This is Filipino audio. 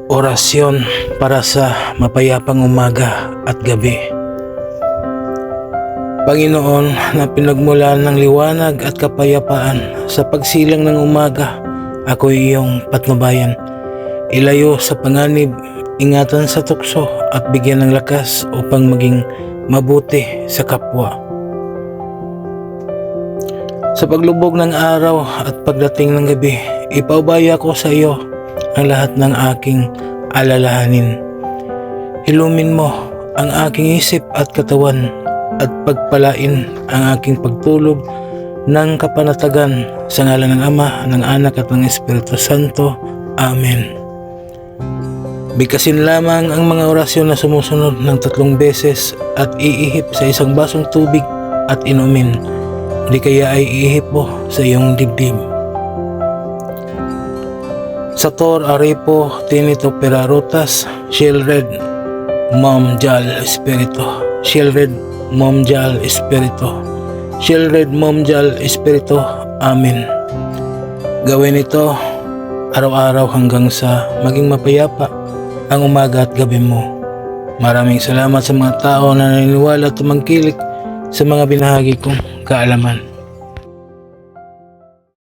Orasyon para sa mapayapang umaga at gabi. Panginoon na pinagmulan ng liwanag at kapayapaan sa pagsilang ng umaga, ako iyong patnubayan. Ilayo sa panganib, ingatan sa tukso at bigyan ng lakas upang maging mabuti sa kapwa. Sa paglubog ng araw at pagdating ng gabi, ipaubaya ko sa iyo ang lahat ng aking alalahanin. Hilumin mo ang aking isip at katawan at pagpalain ang aking pagtulog ng kapanatagan sa ngalan ng Ama, ng Anak at ng Espiritu Santo. Amen. Bigkasin lamang ang mga orasyon na sumusunod ng 3 beses at iihip sa isang basong tubig at inumin. Di kaya ay iihip mo sa iyong dibdib. Sator Arepo Tinito Perarutas Shieldred Mom Jal Espiritu Shieldred Mom Jal Espiritu Shieldred Mom Jal Espiritu. Amen. Gawin ito araw-araw hanggang sa maging mapayapa ang umaga at gabi mo. Maraming salamat sa mga tao na naniniwala at tumangkilik sa mga binahagi kong kaalaman.